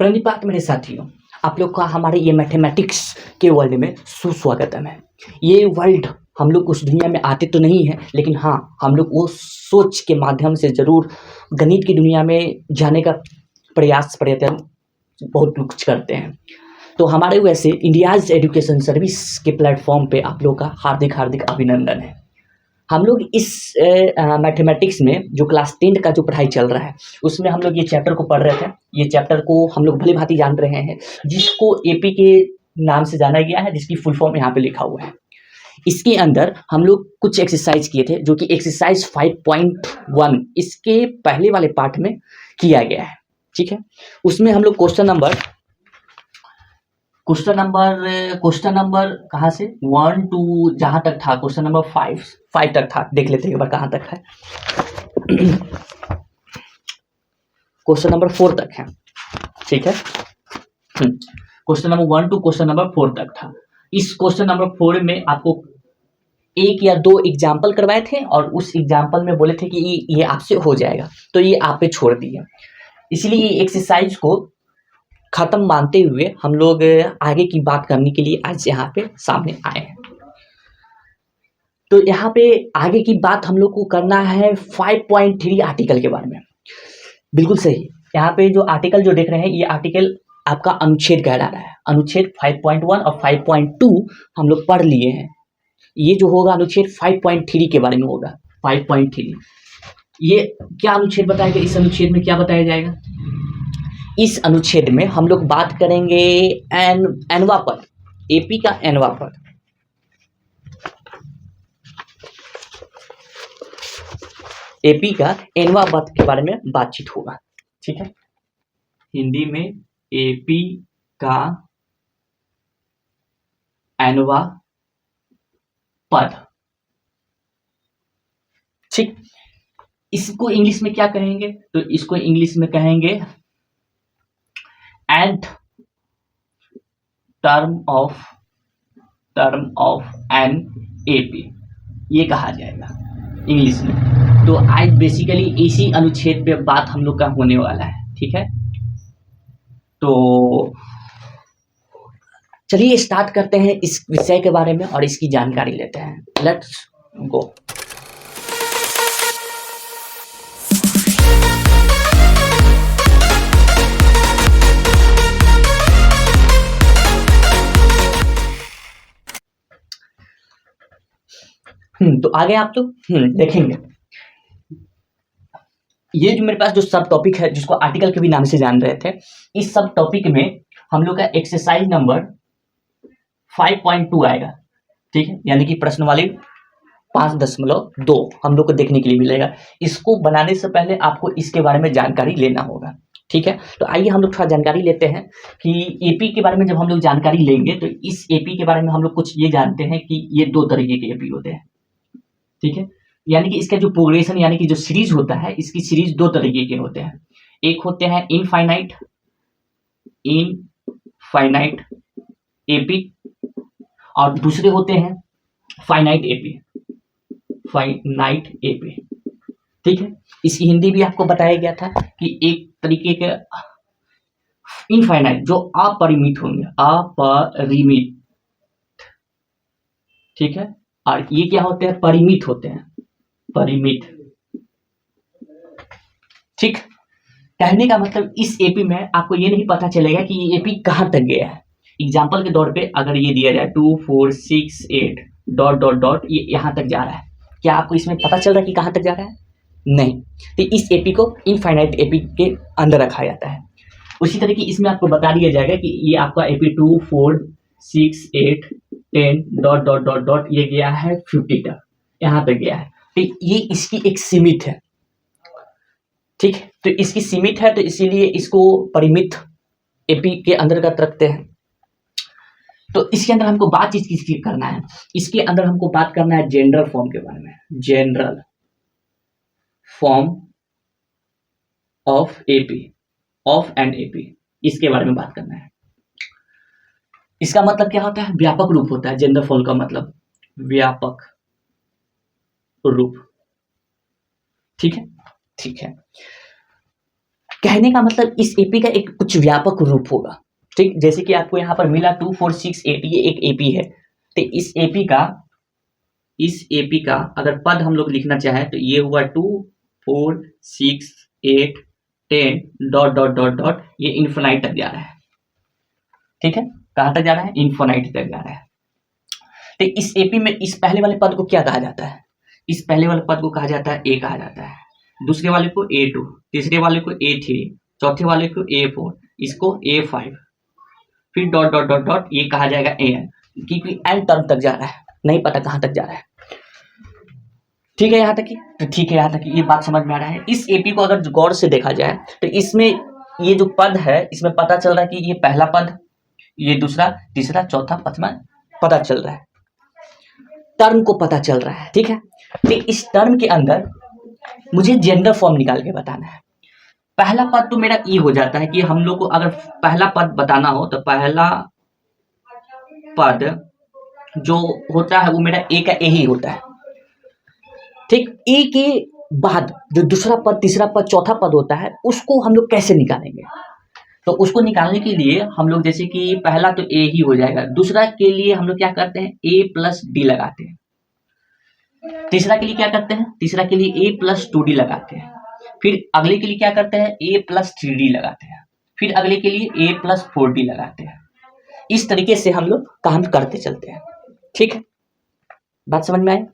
प्रणिपात मेरे साथियों, आप लोग का हमारे ये मैथमेटिक्स के वर्ल्ड में सुस्वागतम है। ये वर्ल्ड हम लोग उस दुनिया में आते तो नहीं हैं, लेकिन हाँ, हम लोग वो सोच के माध्यम से ज़रूर गणित की दुनिया में जाने का प्रयत्न बहुत कुछ करते हैं। तो हमारे वैसे इंडियाज़ एजुकेशन सर्विस के प्लेटफॉर्म पे आप लोग का हार्दिक हार्दिक अभिनंदन है। हम लोग इस मैथमेटिक्स में जो क्लास 10 का जो पढ़ाई चल रहा है, उसमें हम लोग ये चैप्टर को पढ़ रहे थे। ये चैप्टर को हम लोग भली भांति जान रहे हैं, जिसको एपी के नाम से जाना गया है, जिसकी फुल फॉर्म यहाँ पे लिखा हुआ है। इसके अंदर हम लोग कुछ एक्सरसाइज किए थे, जो कि एक्सरसाइज 5.1 इसके पहले वाले पार्ट में किया गया है। ठीक है, उसमें हम लोग क्वेश्चन नंबर कहाँ से 1 2 जहाँ तक था, क्वेश्चन नंबर 5 तक था। देख लेते हैं एक बार कहाँ तक है। क्वेश्चन नंबर 4 तक है। ठीक है, question number 1 to question number 4 तक था। इस क्वेश्चन नंबर 4 में आपको 1 या 2 एग्जाम्पल करवाए थे और उस एग्जाम्पल में बोले थे कि ये आपसे हो जाएगा, तो ये आप पे छोड़ दिए। इसलिए ये एक्सरसाइज को खत्म मानते हुए हम लोग आगे की बात करने के लिए आज यहाँ पे सामने आए हैं। तो यहाँ पे आगे की बात हम लोग को करना है 5.3 आर्टिकल के बारे में। बिल्कुल सही, यहाँ पे जो आर्टिकल जो देख रहे हैं, ये आर्टिकल आपका अनुच्छेद कहला रहा है। अनुच्छेद 5.1 और 5.2 हम लोग पढ़ लिए हैं। ये जो होगा अनुच्छेद 5.3 के बारे में होगा। 5.3 ये क्या अनुच्छेद बताएगा? इस अनुच्छेद में क्या बताया जाएगा? इस अनुच्छेद में हम लोग बात करेंगे एनवा पद, एपी का एनवा पद। एपी का एनवा पद के बारे में बातचीत होगा। ठीक है, हिंदी में एपी का एनवा पद। ठीक, इसको इंग्लिश में क्या कहेंगे? तो इसको इंग्लिश में कहेंगे nth term of an AP, ये कहा जाएगा इंग्लिश में। तो आज बेसिकली इसी अनुच्छेद पे बात हम लोग का होने वाला है। ठीक है, तो चलिए स्टार्ट करते हैं इस विषय के बारे में और इसकी जानकारी लेते हैं। Let's go. तो आगे आप तो देखेंगे, ये जो मेरे पास जो सब टॉपिक है, जिसको आर्टिकल के भी नाम से जान रहे थे, इस सब टॉपिक में हम लोग का एक्सरसाइज नंबर 5.2 आएगा। ठीक है, यानी कि प्रश्नवाली 5.2 हम लोग को देखने के लिए मिलेगा। इसको बनाने से पहले आपको इसके बारे में जानकारी लेना होगा। ठीक है, तो आइए हम लोग थोड़ा जानकारी लेते हैं कि एपी के बारे में। जब हम लोग जानकारी लेंगे तो इस एपी के बारे में हम लोग कुछ ये जानते हैं कि ये 2 तरीके के एपी होते हैं। ठीक है, यानी कि इसका जो प्रोग्रेशन यानी कि जो सीरीज होता है, इसकी सीरीज 2 तरीके के होते हैं। एक होते हैं इनफाइनाइट एपी और दूसरे होते हैं फाइनाइट एपी। ठीक है, इसकी हिंदी भी आपको बताया गया था कि एक तरीके के इनफाइनाइट जो अपरिमित होंगे, अपरिमित। ठीक है, और ये क्या होते हैं? परिमित होते हैं, परिमित। ठीक, कहने का मतलब इस एपी में आपको ये नहीं पता चलेगा कि ये एपी कहां तक गया है। एग्जाम्पल के तौर पे अगर ये दिया जाए 2 4 6 8 डॉट डॉट डॉट, ये यहां तक जा रहा है, क्या आपको इसमें पता चल रहा है कि कहां तक जा रहा है? नहीं। तो इस एपी को इनफाइनाइट एपी के अंदर रखा जाता है। उसी तरीके इसमें आपको बता दिया जाएगा कि ये आपका AP 2 4 6 8 10 dot dot dot dot ये गया है 50 तक, यहाँ तक गया है। तो ये इसकी एक सीमित है। ठीक, तो इसकी सीमित है, तो इसीलिए इसको परिमित एपी के अंतर्गत रखते हैं। तो इसके अंदर हमको बातचीत किसकी करना है? इसके अंदर हमको बात करना है जनरल फॉर्म के बारे में। General form of AP, of an AP, इसके बारे में बात करना है। इसका मतलब क्या होता है? व्यापक रूप होता है। जनरल फॉर्म का मतलब व्यापक रूप। ठीक है, ठीक है। कहने का मतलब इस एपी का एक कुछ व्यापक रूप होगा, ठीक। जैसे कि आपको यहाँ पर मिला 2 4 6 8, ये एक एपी है। तो इस एपी का अगर पद हम लोग लिखना चाहें तो ये हुआ 2 4 6 8 10 डॉट डॉट डॉट डॉट, ये इन्फिनाइट तक जा रहा है, ठीक है। कहाँ तक जा रहा है? इन्फिनाइट तक जा रहा है। तो इस एपी में इस पहले वाले पद को क्या कहा जाता है? इस पहले वाले पद को कहा जाता है ए कहा जाता है, दूसरे वाले को A2, तीसरे वाले को A3, चौथे वाले को A4, इसको A5, फिर डॉट डॉट डॉट डॉट, ये कहा जाएगा AN, क्योंकि N टर्म तक जा रहा है, नहीं पता कहाँ तक जा रहा है। ठीक है यहाँ तक की? तो ठीक है यहाँ तक की, ये बात समझ में आ रहा है। इस एपी को अगर गौर से देखा जाए तो इसमें ये जो पद है, इसमें पता चल रहा है कि ये पहला पद, ये दूसरा, तीसरा, चौथा, पांचवा पता चल रहा है, टर्म को पता चल रहा है, ठीक है। तो इस टर्म के अंदर मुझे जेंडर फॉर्म निकाल के बताना है। पहला पद तो मेरा ये हो जाता है कि हम लोग को अगर पहला पद बताना हो तो पहला पद जो होता है वो मेरा ए का ए ही होता है, ठीक। ए के बाद जो दूसरा पद, तीसरा पद, चौथा पद होता है, उसको हम लोग कैसे निकालेंगे? तो उसको निकालने के लिए हम लोग जैसे कि पहला तो ए ही हो जाएगा, दूसरा के लिए हम लोग क्या करते हैं? ए प्लस डी लगाते हैं। तीसरा के लिए क्या करते हैं? तीसरा के लिए ए प्लस 2d लगाते हैं। फिर अगले के लिए क्या करते हैं? ए प्लस 3d लगाते हैं। फिर अगले के लिए ए प्लस 4d लगाते हैं। इस तरीके से हम लोग काम करते चलते हैं, ठीक है। बात समझ में आए?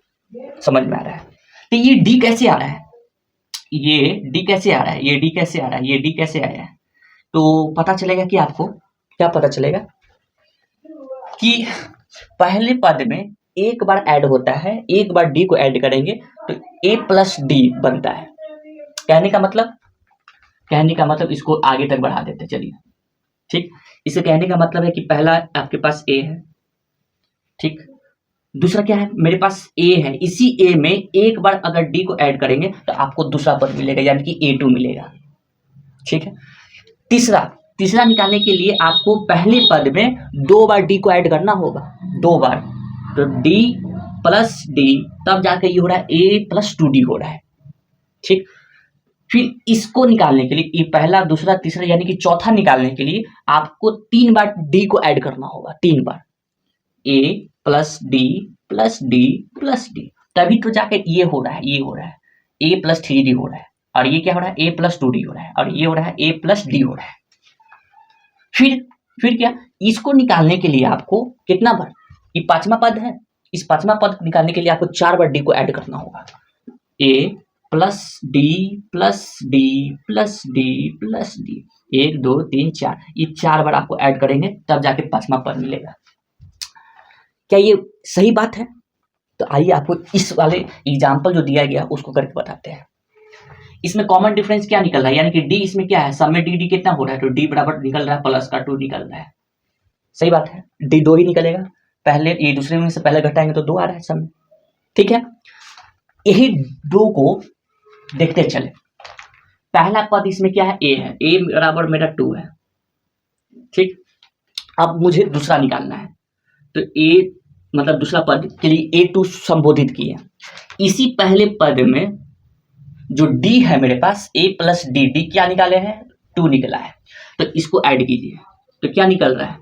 समझ में आ रहा है। तो ये डी कैसे आ रहा है? ये डी कैसे आ रहा है? ये डी कैसे आ रहा है? ये डी कैसे आया है? तो पता चलेगा कि आपको क्या पता चलेगा कि पहले पद में एक बार ऐड होता है, एक बार डी को ऐड करेंगे तो ए प्लस डी बनता है। कहने का मतलब इसको आगे तक बढ़ा देते, चलिए, ठीक। इसे कहने का मतलब है कि पहला आपके पास ए है, ठीक। दूसरा क्या है? मेरे पास ए है, इसी ए में एक बार अगर डी को ऐड करेंगे तो आपको दूसरा पद मिलेगा, यानी कि A2 मिलेगा, ठीक है। तीसरा निकालने के लिए आपको पहले पद में 2 बार डी को ऐड करना होगा, 2 बार, तो डी प्लस डी, तब जाकर ये हो रहा है ए प्लस 2d हो रहा है, ठीक। फिर इसको निकालने के लिए, ये पहला, दूसरा, तीसरा, यानी कि चौथा निकालने के लिए आपको 3 बार डी को ऐड करना होगा, 3 बार, A plus D plus D plus D, तभी तो जाकर ये हो रहा है, ए प्लस 3d हो रहा है, और ये क्या हो रहा है? ए प्लस 2d हो रहा है, और ये हो रहा है ए प्लस डी हो रहा है। फिर क्या? इसको निकालने के लिए आपको कितना बार, ये पांचवा पद है, इस पांचवा पद निकालने के लिए आपको 4 बार डी को ऐड करना होगा, A plus D plus D plus D plus D, 1 2 3 4, ये 4 बार आपको ऐड करेंगे तब जाके पांचवा पद मिलेगा। क्या ये सही बात है? तो आइए आपको इस वाले एग्जाम्पल जो दिया गया उसको करके बताते हैं। इसमें कॉमन डिफरेंस क्या निकल रहा है? यानी कि डी इसमें क्या है? सब में डी कितना हो रहा है? तो डी बराबर निकल रहा है प्लस का 2 निकल रहा है, सही बात है। डी 2 ही निकलेगा, पहले ये दूसरे में से पहले घटाएंगे तो 2 आ रहा है सब में, ठीक है। यही 2 को देखते चले। पहला पद इसमें क्या है? ए है, ए बराबर मेरा 2 है, ठीक। अब मुझे दूसरा निकालना है, तो ए मतलब दूसरा पद के लिए A2 संबोधित किया। इसी पहले पद में जो D है मेरे पास, A प्लस डी, डी क्या निकाले हैं? 2 निकला है, तो इसको ऐड कीजिए तो क्या निकल रहा है?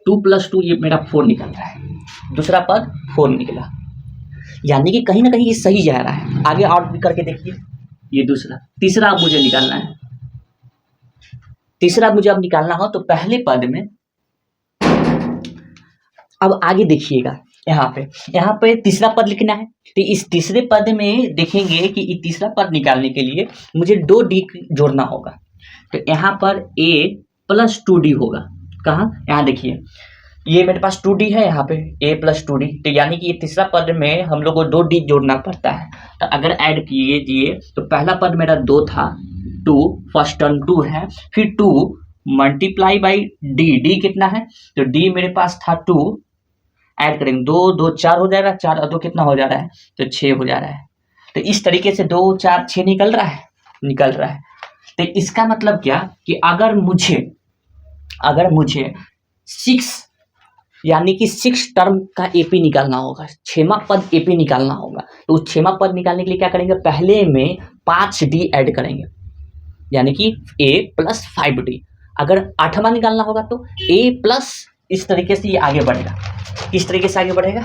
2 प्लस 2, ये मेरा 4 निकल रहा है, दूसरा पद 4 निकला, यानी कि कहीं ना कहीं ये सही जा रहा है। आगे और भी करके देखिए, ये दूसरा, तीसरा अब मुझे निकालना है। तीसरा मुझे अब निकालना हो तो पहले पद में, अब आगे देखिएगा, यहाँ पे तीसरा पद लिखना है, तो इस तीसरे पद में देखेंगे कि ये तीसरा पद निकालने के लिए मुझे 2d जोड़ना होगा, तो यहाँ पर a प्लस 2d होगा। कहाँ? यहाँ देखिए, ये मेरे पास 2d है, यहाँ पे a प्लस 2d, तो यानी कि ये तीसरा पद में हम लोग को 2d जोड़ना पड़ता है। तो अगर ऐड कीजिए तो पहला पद मेरा 2 था, 2 फर्स्ट टर्म 2 है, फिर 2 मल्टीप्लाई बाई डी कितना है? तो d मेरे पास था 2, ऐड करेंगे 2 2 4 हो जाएगा, 4 और 2 कितना हो जा रहा है? तो 6 हो जा रहा है। तो इस तरीके से 2 4 6 निकल रहा है। तो इसका मतलब क्या कि अगर मुझे 6 यानी कि 6 टर्म का एपी निकालना होगा, 6वां पद एपी निकालना होगा, तो उस 6वां पद निकालने के लिए क्या करेंगे? पहले में 5d ऐड करेंगे, यानी कि a+5d। अगर 8वां निकालना होगा तो a+, इस तरीके से ये आगे बढ़ेगा। किस तरीके से आगे बढ़ेगा?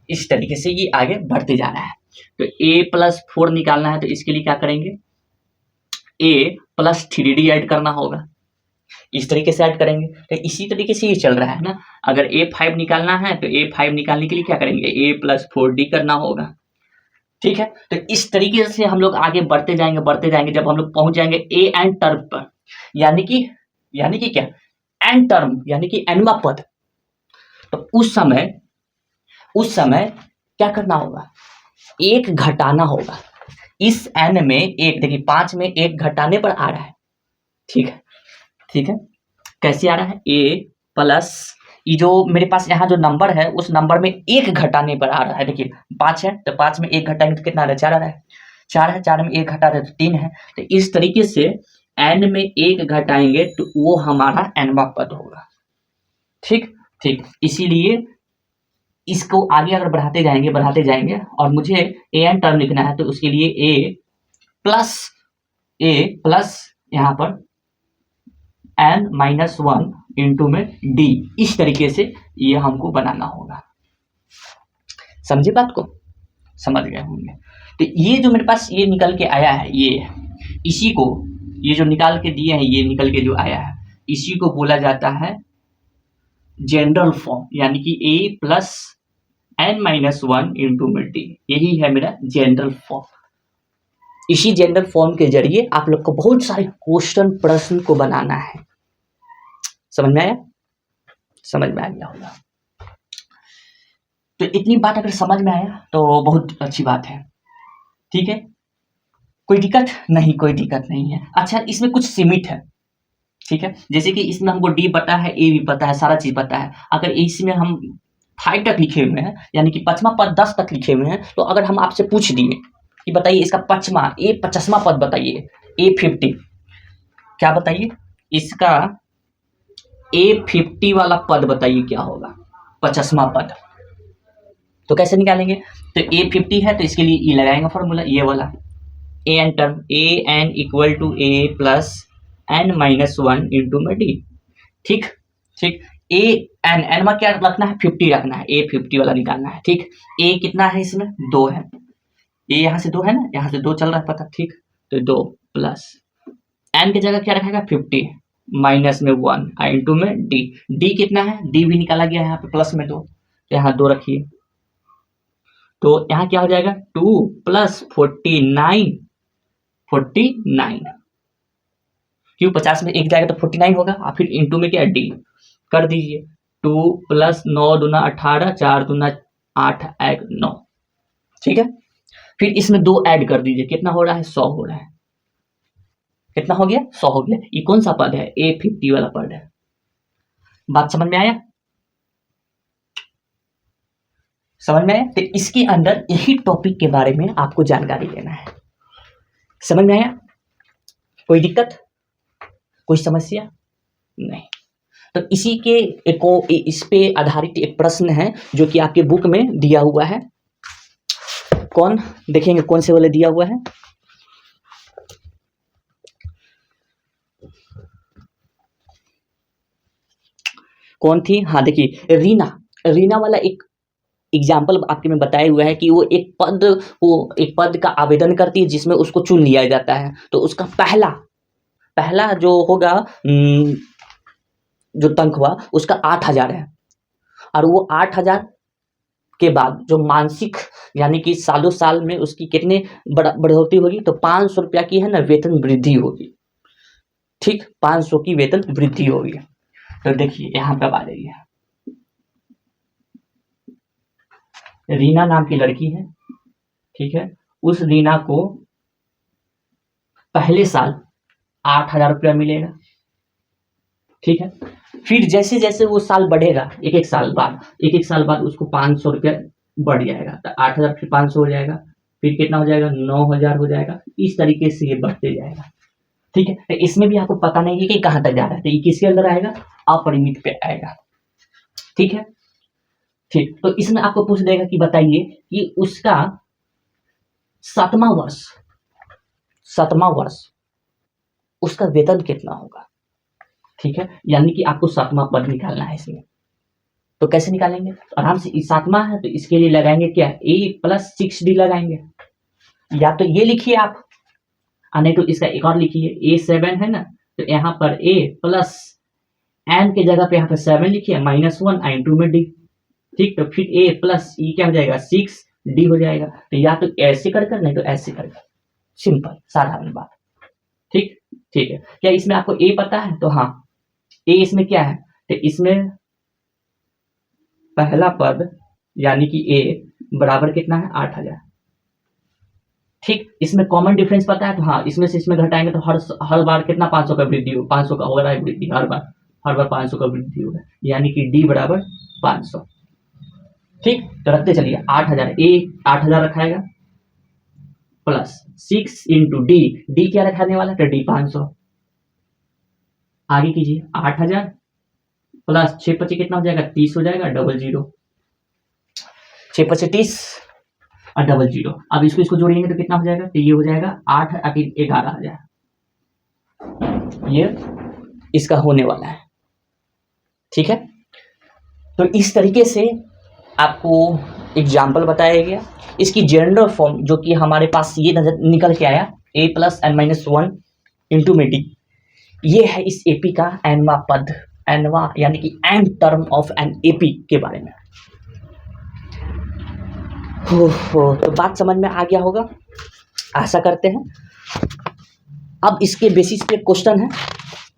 इस तरीके से ये आगे बढ़ते जा रहा है। तो a+4 निकालना है तो इसके लिए क्या करेंगे? a+3d ऐड करना होगा। इस तरीके से ऐड करेंगे। तो इसी तरीके से ये चल रहा है ना। अगर a5 निकालना है तो a5 निकालने के लिए क्या करेंगे? a+4d करना होगा। ठीक है, तो इस तरीके से हम लोग आगे बढ़ते जाएंगे जब हम लोग पहुंच जाएंगे ए एन टर्म पर, यानी कि क्या? एन टर्म यानी कि एनवा पद। तो उस समय क्या करना होगा? एक घटाना होगा। इस एन में एक, देखिए 5 में एक घटाने पर आ रहा है। ठीक है, कैसे आ रहा है? a+, ये जो मेरे पास यहाँ जो नंबर है उस नंबर में एक घटाने पर आ रहा है। देखिए 5 है तो 5 में एक घटाएंगे तो कितना आ रहा है? 4 आ रहा है। 4 है, 4 में एक घटा रहे तो 3 है। तो इस तरीके से n में एक घटाएंगे तो वो हमारा nवा पद होगा। ठीक, इसीलिए इसको आगे अगर बढ़ाते जाएंगे और मुझे an टर्म लिखना है तो उसके लिए a प्लस यहाँ पर n-1 इंटू में d, इस तरीके से ये हमको बनाना होगा। समझे बात को? समझ गए होंगे। तो ये जो मेरे पास ये निकल के आया है, इसी को, ये जो निकाल के दिए हैं, ये निकल के जो आया है, इसी को बोला जाता है जनरल फॉर्म, यानी कि a+n-1 इंटू में d। यही है मेरा जनरल फॉर्म। इसी जनरल फॉर्म के जरिए आप लोग को बहुत सारे क्वेश्चन, प्रश्न को बनाना है। समझ में आया? समझ में आ गया होगा। तो इतनी बात अगर समझ में आया तो बहुत अच्छी बात है। ठीक है, कोई दिक्कत नहीं है। अच्छा, इसमें कुछ सीमित है। ठीक है, जैसे कि इसमें हमको डी पता है, ए भी पता है, सारा चीज पता है। अगर इसमें हम 5 तक लिखे हुए हैं, यानी कि 5वां पद 10 तक लिखे हुए हैं, तो अगर हम आपसे पूछ दिए कि बताइए इसका 50वां पद बताइए, A50, क्या बताइए? इसका A50 वाला पद बताइए क्या होगा? 50वां पद। तो कैसे निकालेंगे? तो A50 है तो इसके लिए ई लगाएंगे फॉर्मूला, ये वाला an term, an equal to a+n-1 into में d। ठीक, एन में क्या रखना है? 50 रखना है, A50 वाला निकालना है। ठीक, a कितना है? इसमें 2 है, a यहाँ से 2 है ना, यहाँ से 2 चल रहा है पता। ठीक, तो 2 प्लस n की जगह क्या रखेगा? 50 माइनस में 1 इंटू में d कितना है? d भी निकाला गया है यहाँ पे प्लस में 2, तो यहाँ 2 रखिए। तो यहाँ क्या हो जाएगा? 2 प्लस 49, क्यों? 50 में एक जाएगा तो 49 होगा, और फिर इंटू में क्या? डी कर दीजिए। 2 प्लस 9 दूना 18, 4 दूना 8, 9। ठीक है, फिर इसमें 2 ऐड कर दीजिए, कितना हो रहा है? 100 हो रहा है। कितना हो गया? 100 हो गया। ये कौन सा पद है? A50 वाला पद है। बात समझ में आया? समझ में आया? तो इसके अंदर यही टॉपिक के बारे में आपको जानकारी लेना है। समझ में आया? कोई दिक्कत, कोई समस्या नहीं? तो इसी के इस पे आधारित एक प्रश्न है जो कि आपके बुक में दिया हुआ है। कौन देखेंगे? कौन से वाले दिया हुआ है? कौन थी? हाँ देखिए, रीना वाला एक एग्जाम्पल आपके में बताया हुआ है कि वो एक पद का आवेदन करती है जिसमें उसको चुन लिया जाता है। तो उसका पहला जो होगा, जो तंक हुआ उसका 8000 है, और वो 8000 के बाद जो मानसिक, यानी कि सालों साल में उसकी कितने बढ़ोतरी होगी? तो 500 रुपया की है ना वेतन वृद्धि होगी। ठीक, 500 की वेतन वृद्धि होगी। तो देखिए यहाँ पे आ रही है, रीना नाम की लड़की है। ठीक है, उस रीना को पहले साल 8000 रुपया मिलेगा। ठीक है, फिर जैसे जैसे वो साल बढ़ेगा, एक साल बाद उसको 500 रुपया बढ़ जाएगा। तो 8000 फिर 500 हो जाएगा, फिर कितना हो जाएगा? 9000 हो जाएगा। इस तरीके से ये बढ़ते जाएगा। ठीक है, तो इसमें भी आपको पता नहीं है कि कहाँ तक जा रहा है, तो ये किसके अंदर आएगा? अपरिमित पे आएगा। ठीक है, ठीक, तो इसमें आपको पूछ देगा कि बताइए कि उसका 7वां वर्ष उसका वेतन कितना होगा। ठीक है, यानी कि आपको 7वां पद निकालना है इसमें। तो कैसे निकालेंगे, तो आराम से 7वां है तो इसके लिए लगाएंगे क्या, a + 6d लगाएंगे। या तो ये लिखिए आप, नहीं तो इसका एक और लिखिए, A7 है ना, तो यहाँ पर a प्लस n के जगह पे यहाँ पे 7 लिखिए, -1 n2 में d। ठीक, तो फिर a प्लस e क्या हो जाएगा 6d हो जाएगा। तो या तो ऐसे कर नहीं तो ऐसे कर, सिंपल साधारण बात। ठीक ठीक है, क्या इसमें आपको a पता है, तो हाँ a इसमें क्या है, तो इसमें पहला पद यानी कि a बराबर कितना है 8000। ठीक, इसमें कॉमन डिफरेंस पता है, तो हाँ इसमें से इसमें घटाएंगे तो हर बार कितना 500 का वृद्धि हो, 500 का हो रहा है वृद्धि, हर बार 500 का वृद्धि होगा, यानी कि d बराबर 500। ठीक, तो रखते चलिए 8000, a 8000 रखाएगा प्लस 6 इंटू डी क्या रखाने वाला, तो d 500। आगे कीजिए, 8000 प्लस 6 × 5 कितना हो जाएगा 30 हो जाएगा, 00, 6 × 5 30 और 00। अब इसको जोड़ेंगे तो कितना हो जाएगा, तो ये हो जाएगा 8 और 11,000। ये इसका होने वाला है। ठीक है, तो इस तरीके से आपको एग्जाम्पल बताया गया। इसकी जनरल फॉर्म जो कि हमारे पास ये नजर निकल के आया, a + n-1 इंटू में d, ये है इस एपी का nवां पद, nवां यानी कि n term of an AP के बारे में। तो बात समझ में आ गया होगा, आशा करते हैं। अब इसके बेसिस पे क्वेश्चन है,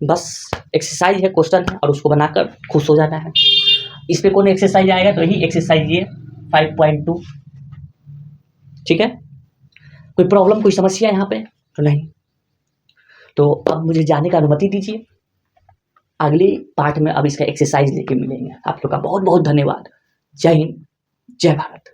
बस एक्सरसाइज है, क्वेश्चन है और उसको बनाकर खुश हो जाना है। इस पे कौन एक्सरसाइज आएगा, तो यही एक्सरसाइज ये 5.2। ठीक है, कोई प्रॉब्लम कोई समस्या यहाँ पे तो नहीं, तो अब मुझे जाने का अनुमति दीजिए। अगले पार्ट में अब इसका एक्सरसाइज लेके मिलेंगे। आप लोग का बहुत बहुत धन्यवाद। जय हिंद, जय भारत।